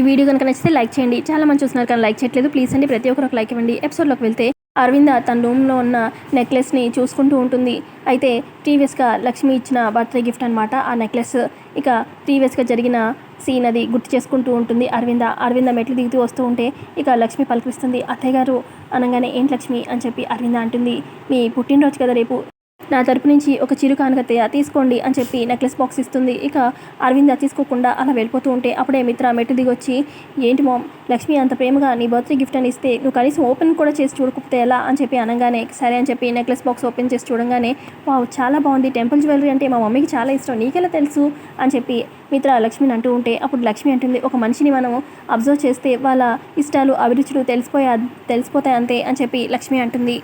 ఈ వీడియో కనుక నచ్చితే లైక్ చేయండి. చాలా మంది చూస్తున్నారు కానీ లైక్ చేయట్లేదు. ప్లీజ్ అండి ప్రతి ఒక్కరు ఒక లైక్ ఇవ్వండి. ఎపిసోడ్లోకి వెళ్తే అరవింద తన రూమ్లో ఉన్న నెక్లెస్ని చూసుకుంటూ ఉంటుంది. అయితే ప్రీవియస్గా లక్ష్మి ఇచ్చిన బర్త్డే గిఫ్ట్ అనమాట ఆ నెక్లెస్. ఇక ప్రీవియస్గా జరిగిన సీన్ అది గుర్తు చేసుకుంటూ ఉంటుంది అరవింద మెట్లు దిగుతూ వస్తూ ఉంటే ఇక లక్ష్మి పలకరిస్తుంది. అత్తయ్య గారు అనగానే ఏంటి లక్ష్మి అని చెప్పి అరవింద అంటుంది. మీ పుట్టినరోజు కదా రేపు, నా తరపు నుంచి ఒక చిరు కానుకత్తయ్య తీసుకోండి అని చెప్పి నెక్లెస్ బాక్స్ ఇస్తుంది. ఇక అరవింద తీసుకోకుండా అలా వెళ్ళిపోతూ ఉంటే అప్పుడే మిత్ర మెట్టు దిగి వచ్చి ఏంటి మామ్ లక్ష్మి అంత ప్రేమగా నీ బర్త్డే గిఫ్ట్ అని ఇస్తే నువ్వు కనీసం ఓపెన్ కూడా చేసి చూడకపోతే ఎలా అని చెప్పి అనగానే సరే అని చెప్పి నెక్లెస్ బాక్స్ ఓపెన్ చేసి చూడంగానే వావ్ చాలా బాగుంది, టెంపుల్ జ్యువెలరీ అంటే మా మమ్మీకి చాలా ఇష్టం, నీకెలా తెలుసు అని చెప్పి మిత్ర లక్ష్మిని అంటూ ఉంటే అప్పుడు లక్ష్మి అంటుంది ఒక మనిషిని మనం అబ్జర్వ్ చేస్తే వాళ్ళ ఇష్టాలు అభిరుచులు తెలిసిపోతాయి అంతే అని చెప్పి లక్ష్మి అంటుంది.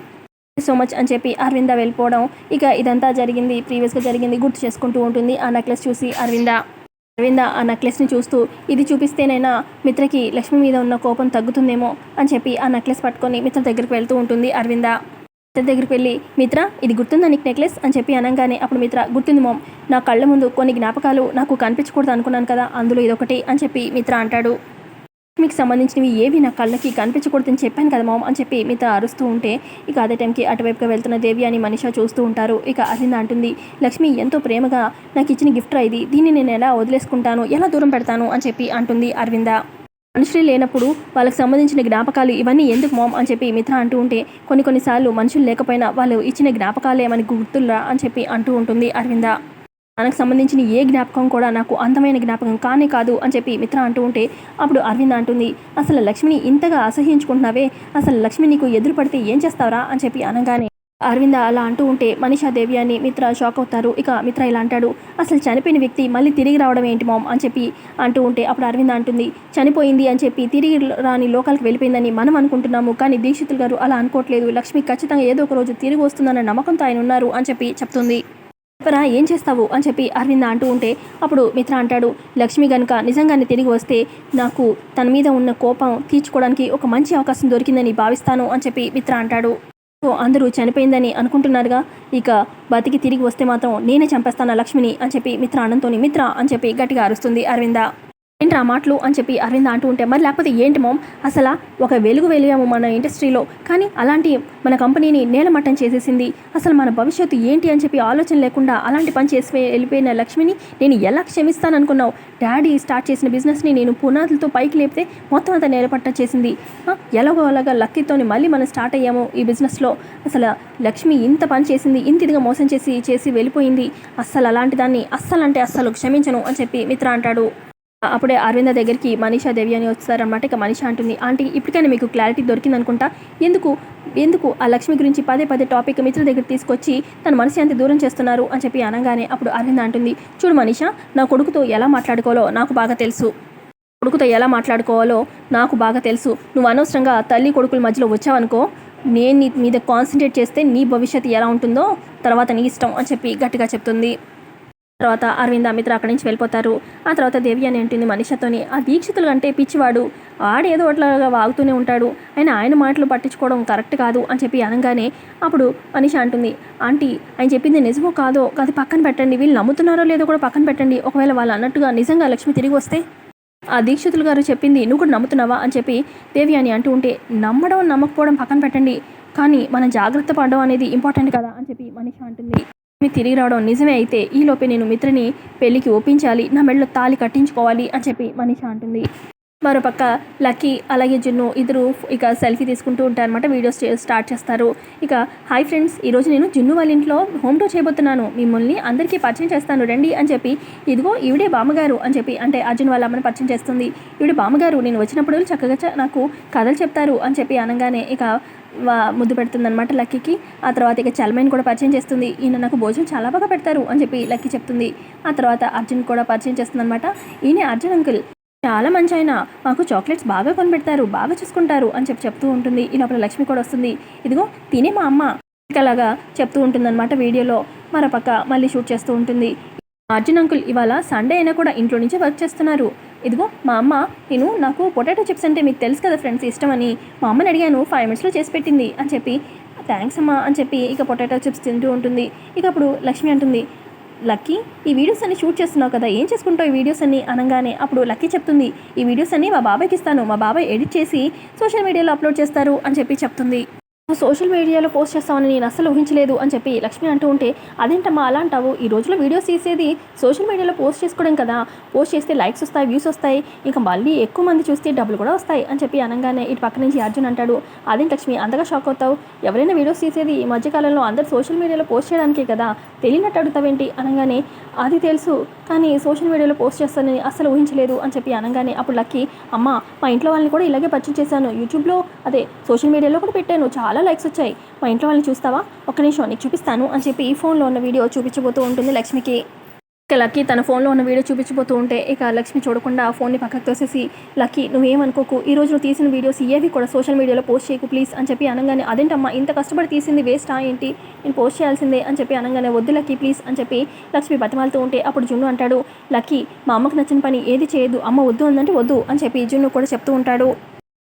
సో మచ్ అని చెప్పి అరవింద వెళ్ళిపోవడం, ఇక ఇదంతా జరిగింది ప్రీవియస్గా జరిగింది గుర్తు చేసుకుంటూ ఉంటుంది. ఆ నెక్లెస్ చూసి అరవింద ఆ నెక్లెస్ని చూస్తూ ఇది చూపిస్తేనైనా మిత్రకి లక్ష్మి మీద ఉన్న కోపం తగ్గుతుందేమో అని చెప్పి ఆ నెక్లెస్ పట్టుకొని మిత్ర దగ్గరికి వెళ్తూ ఉంటుంది. అరవింద మిత్ర దగ్గరికి వెళ్ళి మిత్ర ఇది గుర్తుందా నీకు నెక్లెస్ అని చెప్పి అనగానే అప్పుడు మిత్ర గుర్తుంది మామ్, నా కళ్ళ ముందు కొన్ని జ్ఞాపకాలు నాకు కనిపించకూడదు అనుకున్నాను కదా, అందులో ఇదొకటి అని చెప్పి మిత్ర అంటాడు. మీకు సంబంధించినవి ఏవి నా కళ్ళకి కనిపించకూడదని చెప్పాను కదా మామ్ అని చెప్పి మిగతా అరుస్తూ ఉంటే ఇక అదే టైంకి అటువైపుగా వెళ్తున్న దేవి అని మనిషా చూస్తూ ఉంటారు. ఇక అరవింద అంటుంది లక్ష్మి ఎంతో ప్రేమగా నాకు ఇచ్చిన గిఫ్ట్ ఇది, దీన్ని నేను ఎలా వదిలేసుకుంటాను, ఎలా దూరం పెడతాను అని చెప్పి అంటుంది అరవింద. మనుషులు లేనప్పుడు వాళ్ళకి సంబంధించిన జ్ఞాపకాలు ఇవన్నీ ఎందుకు మామ్ అని చెప్పి మిత్ర అంటూ ఉంటే కొన్నిసార్లు మనుషులు లేకపోయినా వాళ్ళు ఇచ్చిన జ్ఞాపకాలే మనకి గుర్తుల్లా అని చెప్పి అంటూ ఉంటుంది అరవింద. మనకు సంబంధించిన ఏ జ్ఞాపకం కూడా నాకు అందమైన జ్ఞాపకం కానే కాదు అని చెప్పి మిత్ర అంటూ ఉంటే అప్పుడు అరవింద అంటుంది అసలు లక్ష్మిని ఇంతగా అసహ్యించుకుంటున్నావే, అసలు లక్ష్మి నీకు ఎదురు పడితే ఏం చేస్తావరా అని చెప్పి అనగానే అరవింద అలా అంటూ ఉంటే మనీషా దేవి అని మిత్ర షాక్ అవుతారు. ఇక మిత్ర ఇలా అంటాడు అసలు చనిపోయిన వ్యక్తి మళ్ళీ తిరిగి రావడం ఏంటి మామ్ అని చెప్పి అంటూ ఉంటే అప్పుడు అరవింద అంటుంది చనిపోయింది అని చెప్పి తిరిగి రాని లోకాలకు వెళ్ళిపోయిందని మనం అనుకుంటున్నాము, కానీ దీక్షితులు గారు అలా అనుకోవట్లేదు, లక్ష్మి ఖచ్చితంగా ఏదో ఒక రోజు తిరిగి వస్తుందన్న నమ్మకంతో ఆయన ఉన్నారు అని చెప్పి చెప్తుంది. చెప్పరా ఏం చేస్తావు అని చెప్పి అరవింద అంటూ ఉంటే అప్పుడు మిత్ర అంటాడు లక్ష్మి గనుక నిజంగానే తిరిగి వస్తే నాకు తన మీద ఉన్న కోపం తీర్చుకోవడానికి ఒక మంచి అవకాశం దొరికిందని భావిస్తాను అని చెప్పి మిత్ర అంటాడు. సో అందరూ చనిపోయిందని అనుకుంటున్నారుగా, ఇక బతికి తిరిగి వస్తే మాత్రం నేనే చంపేస్తాను లక్ష్మిని అని చెప్పి మిత్ర అనంతోని మిత్ర అని చెప్పి గట్టిగా అరుస్తుంది అరవింద. ఏంటి ఆ మాటలు అని చెప్పి అరవింద అంటూ ఉంటే మరి లేకపోతే ఏంటి మామ్ అసలు ఒక వెలిగాము మన ఇండస్ట్రీలో, కానీ అలాంటి మన కంపెనీని నేలమట్టం చేసేసింది, అసలు మన భవిష్యత్తు ఏంటి అని చెప్పి ఆలోచన లేకుండా అలాంటి పని చేసి వెళ్ళిపోయిన లక్ష్మిని నేను ఎలా క్షమిస్తాను అనుకున్నావు, డాడీ స్టార్ట్ చేసిన బిజినెస్ని నేను పునాదులతో పైకి లేపితే మొత్తం అంతా నేలపట్టం చేసింది, ఎలాగోలాగా లక్కీతోని మళ్ళీ మనం స్టార్ట్ అయ్యాము ఈ బిజినెస్లో, అసలు లక్ష్మి ఇంత పని చేసింది, ఇంత ఇదిగా మోసం చేసి వెళ్ళిపోయింది, అస్సలు అలాంటి దాన్ని అస్సలు క్షమించను అని చెప్పి మిత్ర అంటాడు. అప్పుడే అరవింద దగ్గరికి మనీషా దేవి అని వస్తారనమాట. ఇక మనీషా అంటుంది ఆంటీ ఇప్పటికైనా మీకు క్లారిటీ దొరికింది అనుకుంటా, ఎందుకు ఆ లక్ష్మి గురించి పదే టాపిక్ మిత్ర దగ్గర తీసుకొచ్చి తన మనసు ఎంత దూరం చేస్తున్నారు అని చెప్పి అనగానే అప్పుడు అరవింద అంటుంది చూడు మనీషా, నా కొడుకుతో ఎలా మాట్లాడుకోవాలో నాకు బాగా తెలుసు, నువ్వు అనవసరంగా తల్లి కొడుకుల మధ్యలో వచ్చావనుకో, నేను నీ మీద కాన్సన్ట్రేట్ చేస్తే నీ భవిష్యత్తు ఎలా ఉంటుందో తర్వాత నీ ఇష్టం అని చెప్పి గట్టిగా చెప్తుంది. తర్వాత అరవింద మిత్ర అక్కడి నుంచి వెళ్ళిపోతారు. ఆ తర్వాత దేవి అని అంటుంది మనీషాతోని ఆ దీక్షితులు అంటే పిచ్చివాడు, ఆడేదో అట్లాగా వాగుతూనే ఉంటాడు, ఆయన మాటలు పట్టించుకోవడం కరెక్ట్ కాదు అని చెప్పి అనగానే అప్పుడు మనీషా అంటుంది ఆంటీ ఆయన చెప్పింది నిజమో కాదో అది పక్కన పెట్టండి, వీళ్ళు నమ్ముతున్నారో లేదో కూడా పక్కన పెట్టండి, ఒకవేళ వాళ్ళు అన్నట్టుగా నిజంగా లక్ష్మి తిరిగి వస్తే ఆ దీక్షితులు గారు చెప్పింది నువ్వు కూడా నమ్ముతున్నావా అని చెప్పి దేవి అని అంటూ ఉంటే నమ్మడం నమ్మకపోవడం పక్కన పెట్టండి, కానీ మనం జాగ్రత్త పడడం అనేది ఇంపార్టెంట్ కదా అని చెప్పి మనీషా అంటుంది. మీ తిరిగి రావడం నిజమే అయితే ఈలోపే నేను మిత్రని పెళ్లికి ఒప్పించాలి, నా మెడలో తాళి కట్టించుకోవాలి అని చెప్పి మనీషా అంటుంది. మరోపక్క లక్కీ అలాగే జున్ను ఇద్దరు ఇక సెల్ఫీ తీసుకుంటూ ఉంటారనమాట. వీడియోస్ స్టార్ట్ చేస్తారు. ఇక హాయ్ ఫ్రెండ్స్, ఈరోజు నేను జున్ను వాళ్ళ ఇంట్లో హోమ్ టూర్ చేయబోతున్నాను, మిమ్మల్ని అందరికీ పరిచయం చేస్తాను రండి అని చెప్పి ఇదిగో ఈవిడే బామ్మగారు అని చెప్పి అంటే అర్జున్ వాళ్ళ అమ్మని పరిచయం చేస్తుంది. ఈవిడే బామ్మగారు, నేను వచ్చినప్పుడు చక్కగా నాకు కథలు చెప్తారు అని చెప్పి అనగానే ఇక ముద్దు పెడుతుందనమాట లక్కీకి. ఆ తర్వాత ఇక చల్మైన్ కూడా పరిచయం చేస్తుంది, ఈయన నాకు భోజనం చాలా బాగా పెడతారు అని చెప్పి లక్కీ చెప్తుంది. ఆ తర్వాత అర్జున్ కూడా పరిచయం చేస్తుందనమాట, ఈయన అర్జున్ అంకుల్ చాలా మంచి ఆయన, మాకు చాక్లెట్స్ బాగా కొనిపెడతారు, బాగా చూసుకుంటారు అని చెప్తూ ఉంటుంది. ఈ లోపల లక్ష్మి కూడా వస్తుంది, ఇదిగో తినే మా అమ్మ అలాగా చెప్తూ ఉంటుందన్నమాట వీడియోలో. మరోపక్క మళ్ళీ షూట్ చేస్తూ ఉంటుంది. అర్జున్ అంకుల్ ఇవాళ సండే అయినా కూడా ఇంట్లో నుంచి వర్క్ చేస్తున్నారు, ఇదిగో మా అమ్మ నాకు పొటాటో చిప్స్ అంటే మీకు తెలుసు కదా ఫ్రెండ్స్ ఇష్టమని, మా అమ్మని అడిగాను 5 minutesలో చేసి పెట్టింది అని చెప్పి థ్యాంక్స్ అమ్మా అని చెప్పి ఇక పొటాటో చిప్స్ తింటూ ఉంటుంది. ఇక అప్పుడు లక్ష్మి అంటుంది లక్కీ ఈ వీడియోస్ అన్ని షూట్ చేస్తున్నావు కదా, ఏం చేసుకుంటావు ఈ వీడియోస్ అన్ని అనగానే అప్పుడు లక్కీ చెప్తుంది, ఈ వీడియోస్ అన్ని మా బాబాయ్కి ఇస్తాను, మా బాబాయ్ ఎడిట్ చేసి సోషల్ మీడియాలో అప్లోడ్ చేస్తారు అని చెప్పి చెప్తుంది. సోషల్ మీడియాలో పోస్ట్ చేస్తామని నేను అస్సలు ఊహించలేదు అని చెప్పి లక్ష్మి అంటూ ఉంటే, అదేంటమ్మా అలా అంటావు, ఈ రోజులో వీడియోస్ తీసేది సోషల్ మీడియాలో పోస్ట్ చేసుకోవడం కదా, పోస్ట్ చేస్తే లైక్స్ వస్తాయి, వ్యూస్ వస్తాయి, ఇంకా మళ్ళీ ఎక్కువ మంది చూస్తే డబ్బులు కూడా వస్తాయి అని చెప్పి అనగానే ఇటు పక్క నుంచి అర్జున్ అంటాడు, అదేంటి లక్ష్మి అంతగా షాక్ అవుతావు, ఎవరైనా వీడియోస్ తీసేది ఈ మధ్యకాలంలో అందరు సోషల్ మీడియాలో పోస్ట్ చేయడానికే కదా, తెలియనట్టు అడుగుతావేంటి అనగానే అది తెలుసు కానీ సోషల్ మీడియాలో పోస్ట్ చేస్తానని అస్సలు ఊహించలేదు అని చెప్పి అనగానే అప్పుడు లక్కీ, అమ్మ మా ఇంట్లో వాళ్ళని కూడా ఇలాగే పరిచయం చేశాను, యూట్యూబ్లో అదే సోషల్ మీడియాలో కూడా పెట్టాను, చాలా లైక్స్ వచ్చాయి, మా ఇంట్లో వాళ్ళని చూస్తావా, ఒక్క నిమిషం నీకు చూపిస్తాను అని చెప్పి ఫోన్లో ఉన్న వీడియో చూపించబోతూ ఉంటుంది లక్ష్మికి. ఇక లక్కీ తన ఫోన్లో ఉన్న వీడియో చూపించబోతూ ఉంటే ఇక లక్ష్మి చూడకుండా ఫోన్ని పక్కకు తోసేసి, లక్కీ నువ్వేమనుకోకు, ఈ రోజు నువ్వు తీసిన వీడియోస్ ఏవి కూడా సోషల్ మీడియాలో పోస్ట్ చేయకు ప్లీజ్ అని చెప్పి అనగానే, అదేంటమ్మా ఇంత కష్టపడి తీసింది వేస్టా ఏంటి, నేను పోస్ట్ చేయాల్సిందే అని చెప్పి అనగానే, వద్దు లక్కీ ప్లీజ్ అని చెప్పి లక్ష్మి బతిమాలుతూ ఉంటే అప్పుడు జున్ను అంటాడు, లక్కీ మా అమ్మకు నచ్చిన పని ఏది చేయదు, అమ్మ వద్దు అందంటే వద్దు అని చెప్పి జున్ను కూడా చెప్తూ ఉంటాడు.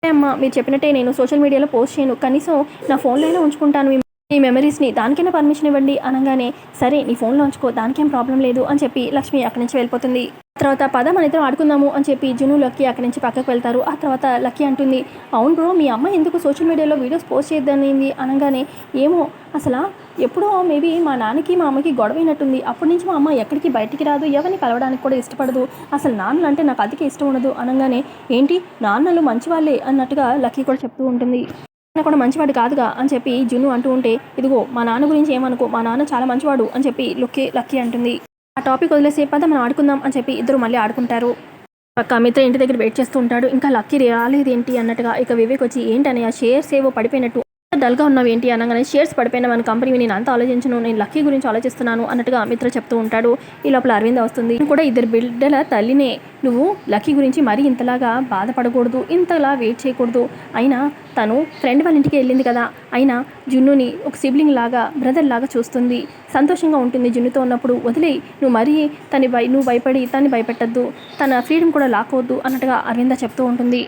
అమ్మ మీరు చెప్పినట్టే నేను సోషల్ మీడియాలో పోస్ట్ చేయను, కనీసం నా ఫోన్లో అయినా ఉంచుకుంటాను ఈ మెమరీస్ని, దానికైనా పర్మిషన్ ఇవ్వండి అనగానే, సరే నీ ఫోన్లో ఉంచుకో దానికేం ప్రాబ్లం లేదు అని చెప్పి లక్ష్మి అక్కడి నుంచి వెళ్ళిపోతుంది. తర్వాత పద మన ఇద్దరం ఆడుకుందాము అని చెప్పి జును లక్కీ అక్కడి నుంచి పక్కకు వెళ్తారు. ఆ తర్వాత లక్కీ అంటుంది, అవును బ్రో మీ అమ్మ ఎందుకు సోషల్ మీడియాలో వీడియోస్ పోస్ట్ చేద్దానింది అనగానే, ఏమో అసలు ఎప్పుడో మేబీ మా నాన్నకి మా అమ్మకి గొడవైనట్టుంది, అప్పటి నుంచి మా అమ్మ ఎక్కడికి బయటికి రాదు, ఎవరిని కలవడానికి కూడా ఇష్టపడదు, అసలు నాన్నలు అంటే నాకు అతికి ఇష్టం ఉండదు అనగానే, ఏంటి నాన్నలు మంచివాళ్ళే అన్నట్టుగా లక్కీ కూడా చెప్తూ ఉంటుంది. కూడా మంచివాడు కాదుగా అని చెప్పి జున్ను అంటూ ఉంటే, ఇదిగో మా నాన్న గురించి ఏమనుకో, మా నాన్న చాలా మంచివాడు అని చెప్పి లక్కీ అంటుంది. ఆ టాపిక్ వదిలేసే పద మనం ఆడుకుందాం అని చెప్పి ఇద్దరు మళ్ళీ ఆడుకుంటారు. పక్క మిత్ర ఇంటి దగ్గర వెయిట్ చేస్తూ ఉంటాడు. ఇంకా లక్కీ రాలేదేంటి అన్నట్టుగా ఇక వివేక్ వచ్చి, ఏంటని ఆ షేర్స్ ఏవో పడిపోయినట్టు డల్గా ఉన్నావు ఏంటి అనగానే, షేర్స్ పడిపోయిన మన కంపెనీ నేను అంతా ఆలోచించను, నేను లక్కీ గురించి ఆలోచిస్తున్నాను అన్నట్టుగా మిత్ర చెప్తూ ఉంటాడు. ఈ లోపల అరవింద వస్తుంది. కూడా ఇద్దరు బిడ్డల తల్లినే, నువ్వు లక్కీ గురించి మరీ ఇంతలాగా బాధపడకూడదు, ఇంతలా వెయిట్ చేయకూడదు, అయినా తను ఫ్రెండ్ వాళ్ళ ఇంటికి వెళ్ళింది కదా, అయినా జున్నుని ఒక సిబ్లింగ్ లాగా బ్రదర్ లాగా చూస్తుంది, సంతోషంగా ఉంటుంది జున్నుతో ఉన్నప్పుడు, వదిలేయి నువ్వు మరీ నువ్వు భయపడి తన్ని భయపెట్టద్దు, తన ఫ్రీడమ్ కూడా లాక్కోవద్దు అన్నట్టుగా అరవింద చెప్తూ ఉంటుంది.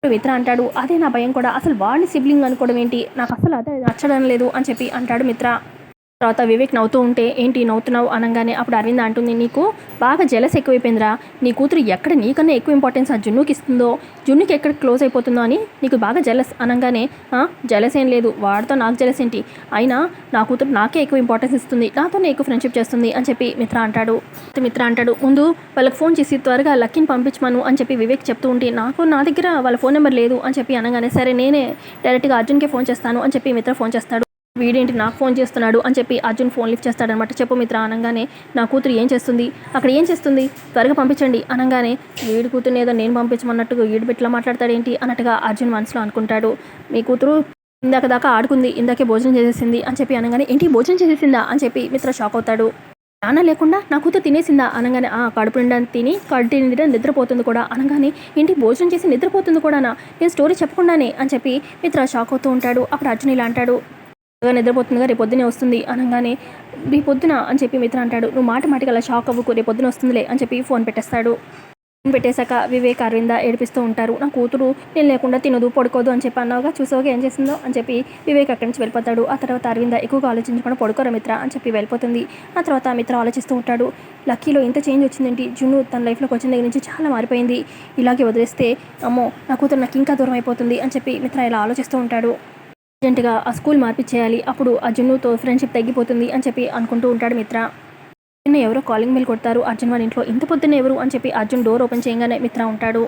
మిత్ర అంటాడు, అదే నా భయం కూడా, అసలు వాడిని సిబ్లింగ్ అనుకోవడం ఏంటి, నాకు అసలు అదే నచ్చడం లేదు అని చెప్పి అంటాడు మిత్ర. తర్వాత వివేక్ నవ్వుతూ ఉంటే, ఏంటి నవ్వుతున్నావు అనగానే అప్పుడు అరవింద అంటుంది, నీకు బాగా జెలస్ ఎక్కువైపోయిందిరా, నీ కూతురు ఎక్కడ నీకన్నా ఎక్కువ ఇంపార్టెన్స్ ఆ జున్నుకి ఇస్తుందో, జున్నుకి ఎక్కడ క్లోజ్ అయిపోతుందో అని నీకు బాగా జెలస్ అనగానే, జెలస్ ఏం లేదు, వాడితో నాకు జెలస్ ఏంటి, అయినా నా కూతురు నాకే ఎక్కువ ఇంపార్టెన్స్ ఇస్తుంది, నాతోనే ఎక్కువ ఫ్రెండ్షిప్ చేస్తుంది అని చెప్పి మిత్ర అంటాడు. ముందు వాళ్ళకి ఫోన్ చేసి త్వరగా లక్కీని పంపించమను అని చెప్పి వివేక్ చెప్తూ ఉంటే, నా దగ్గర వాళ్ళ ఫోన్ నెంబర్ లేదు అని చెప్పి అనగానే, సరే నేనే డైరెక్ట్గా అర్జున్కే ఫోన్ చేస్తాను అని చెప్పి మిత్ర ఫోన్ చేస్తాడు. వీడేంటి నాకు ఫోన్ చేస్తున్నాడు అని చెప్పి అర్జున్ ఫోన్ లిఫ్ట్ చేస్తాడనమాట. చెప్పు మిత్ర అనగానే, నా కూతురు ఏం చేస్తుంది, అక్కడ ఏం చేస్తుంది, త్వరగా పంపించండి అనగానే, వీడి కూతురుని ఏదో నేను పంపించమన్నట్టుగా వీడు బిట్లా మాట్లాడతాడేంటి అన్నట్టుగా అర్జున్ మనసులో అనుకుంటాడు. మీ కూతురు ఇందాక దాకా ఆడుకుంది, ఇందాకే భోజనం చేసేసింది అని చెప్పి అనగానే, ఏంటి భోజనం చేసేసిందా అని చెప్పి మిత్ర షాక్ అవుతాడు. నాన్న లేకుండా నా కూతురు తినేసిందా అనగానే, కడుపు నిండా తిని కడుపు నిండా నిద్రపోతుంది కూడా అనగానే, ఏంటి భోజనం చేసి నిద్రపోతుంది కూడానా, నేను స్టోరీ చెప్పకుండానే అని చెప్పి మిత్ర షాక్ అవుతూ ఉంటాడు. అప్పుడు అర్జున్ ఇలా అంటాడు, నిద్రపోతుందిగా రేపు పొద్దునే వస్తుంది అనగానే, రేపు పొద్దున అని చెప్పి మిత్ర అంటాడు, నువ్వు మాటికి అలా షాక్ అవ్వకు, రేపు పొద్దున వస్తుందిలే అని చెప్పి ఫోన్ పెట్టేస్తాడు. ఫోన్ పెట్టేశాక వివేక్ అరవింద ఏడిపిస్తూ ఉంటారు. నా కూతురు నేను లేకుండా తినదు పడుకోదు అని చెప్పి అన్నావుగా, చూసావుగా ఏం చేసిందో అని చెప్పి వివేక్ అక్కడి నుంచి వెళ్ళిపోతాడు. ఆ తర్వాత అరవింద ఎక్కువగా ఆలోచించకుండా పడుకోరా మిత్ర అని చెప్పి వెళ్ళిపోతుంది. ఆ తర్వాత మిత్ర ఆలోచిస్తూ ఉంటాడు, లక్కీలో ఇంత చేంజ్ వచ్చిందేంటి, జున్ను తన లైఫ్లోకి వచ్చిన దగ్గర నుంచి చాలా మారిపోయింది, ఇలాగే వదిలేస్తే అమ్మో నా కూతురు నాకు ఇంకా దూరం అయిపోతుంది అని చెప్పి మిత్ర ఇలా ఆలోచిస్తూ ఉంటాడు. అర్జెంటుగా ఆ స్కూల్ మార్పిచ్చేయాలి, అప్పుడు ఆ జున్నుతో ఫ్రెండ్షిప్ తగ్గిపోతుంది అని చెప్పి అనుకుంటూ ఉంటాడు మిత్ర. ఎవరో కాలింగ్ బెల్ కొడతారు అర్జున్ వాళ్ళ ఇంట్లో. ఇంత పొద్దున్న ఎవరు అని చెప్పి అర్జున్ డోర్ ఓపెన్ చేయగానే మిత్ర ఉంటాడు.